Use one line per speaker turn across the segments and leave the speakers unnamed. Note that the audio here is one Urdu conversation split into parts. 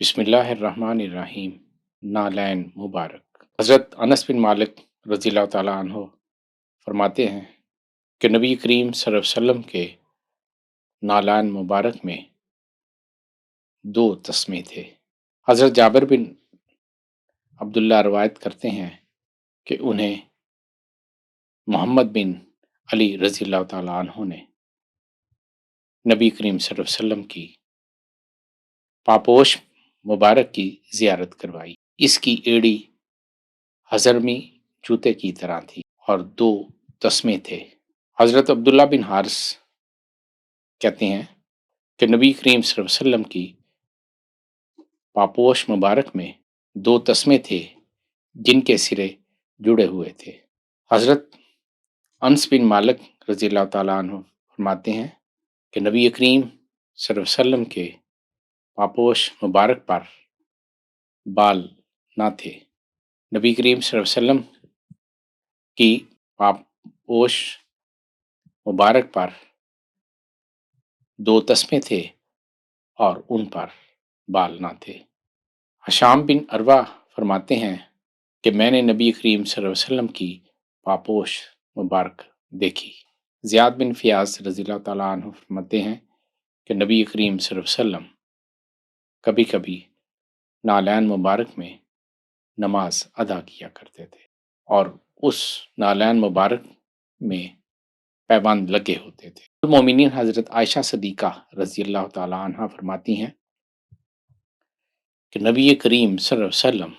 بسم اللہ الرحمن الرحیم۔ نالین مبارک۔ حضرت انس بن مالک رضی اللہ تعالیٰ عنہ فرماتے ہیں کہ نبی کریم صلی اللہ علیہ وسلم کے نالین مبارک میں دو تسمے تھے۔ حضرت جابر بن عبداللہ روایت کرتے ہیں کہ انہیں محمد بن علی رضی اللہ تعالیٰ عنہ نے نبی کریم صلی اللہ علیہ وسلم کی پاپوش مبارک کی زیارت کروائی۔ اس کی ایڑی ہضرمی جوتے کی طرح تھی اور دو تسمے تھے۔ حضرت عبداللہ بن حارث کہتے ہیں کہ نبی کریم صلی اللہ علیہ وسلم کی پاپوش مبارک میں دو تسمے تھے جن کے سرے جڑے ہوئے تھے۔ حضرت انس بن مالک رضی اللہ تعالیٰ عنہ فرماتے ہیں کہ نبی کریم صلی اللہ علیہ وسلم کے پاپوش مبارک پر بال نہ تھے۔ نبی کریم صلی اللہ علیہ وسلم کی پاپوش مبارک پر دو تسمے تھے اور ان پر بال نہ تھے۔ ہشام بن عروہ فرماتے ہیں کہ میں نے نبی کریم صلی اللہ علیہ وسلم کی پاپوش مبارک دیکھی۔ زیاد بن فیاض رضی اللہ تعالیٰ عنہ فرماتے ہیں کہ نبی کریم صلی اللہ علیہ وسلم کبھی کبھی نالین مبارک میں نماز ادا کیا کرتے تھے اور اس نالین مبارک میں پیبند لگے ہوتے تھے۔ المومنین حضرت عائشہ صدیقہ رضی اللہ تعالیٰ عنہ فرماتی ہیں کہ نبی کریم صلی اللہ علیہ وسلم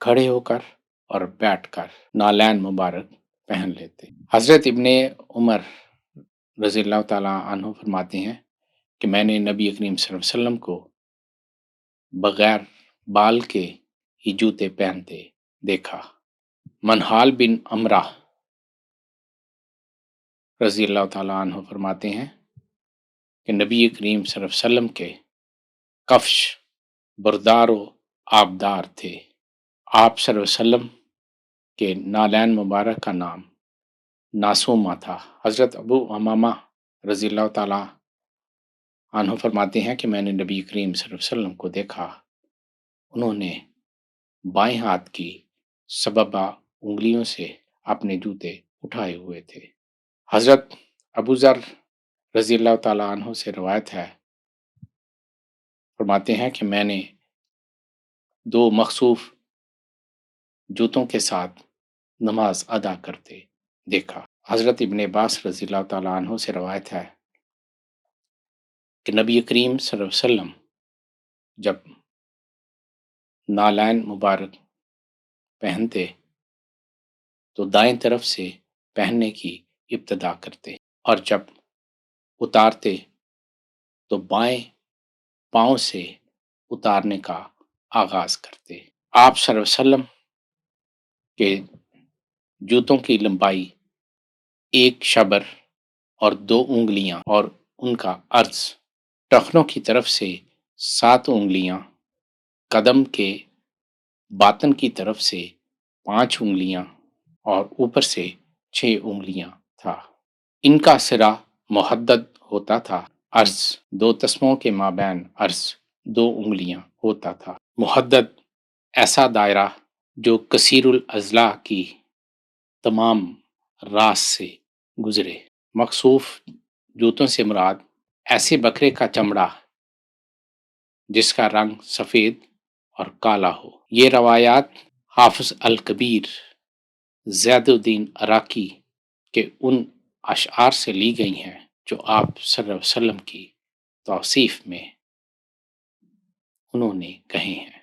کھڑے ہو کر اور بیٹھ کر نالین مبارک پہن لیتے۔ حضرت ابن عمر رضی اللہ تعالیٰ عنہ فرماتے ہیں کہ میں نے نبی کریم صلی اللہ علیہ وسلم کو بغیر بال کے ہی جوتے پہنتے دیکھا۔ منحال بن عمرہ رضی اللہ تعالیٰ عنہ فرماتے ہیں کہ نبی کریم صلی اللہ علیہ وسلم کے کفش بردار و آبدار تھے۔ آپ صلی اللہ علیہ وسلم کے نالین مبارک کا نام ناسوما تھا۔ حضرت ابو امامہ رضی اللہ تعالیٰ عنہ فرماتے ہیں کہ میں نے نبی کریم صلی اللہ علیہ وسلم کو دیکھا، انہوں نے بائیں ہاتھ کی سبابہ انگلیوں سے اپنے جوتے اٹھائے ہوئے تھے۔ حضرت ابو ذر رضی اللہ تعالیٰ عنہ سے روایت ہے، فرماتے ہیں کہ میں نے دو مخصوص جوتوں کے ساتھ نماز ادا کرتے دیکھا۔ حضرت ابن عباس رضی اللہ تعالیٰ عنہ سے روایت ہے کہ نبی کریم صلی اللہ علیہ وسلم جب نالین مبارک پہنتے تو دائیں طرف سے پہننے کی ابتدا کرتے اور جب اتارتے تو بائیں پاؤں سے اتارنے کا آغاز کرتے۔ آپ صلی اللہ علیہ وسلم کے جوتوں کی لمبائی 1 شبر اور 2 انگلیاں اور ان کا عرض ٹخنوں کی طرف سے 7 انگلیاں، قدم کے باطن کی طرف سے 5 انگلیاں اور اوپر سے 6 انگلیاں تھا۔ ان کا سرا محدد ہوتا تھا، عرض 2 تسموں کے مابین عرض 2 انگلیاں ہوتا تھا۔ محدد ایسا دائرہ جو کثیر الاضلاع کی تمام راس سے گزرے۔ مخصوص جوتوں سے مراد ایسے بکرے کا چمڑا جس کا رنگ سفید اور کالا ہو۔ یہ روایات حافظ الکبیر زید الدین عراقی کے ان اشعار سے لی گئی ہیں جو آپ صلی اللہ علیہ وسلم کی توصیف میں انہوں نے کہے ہیں۔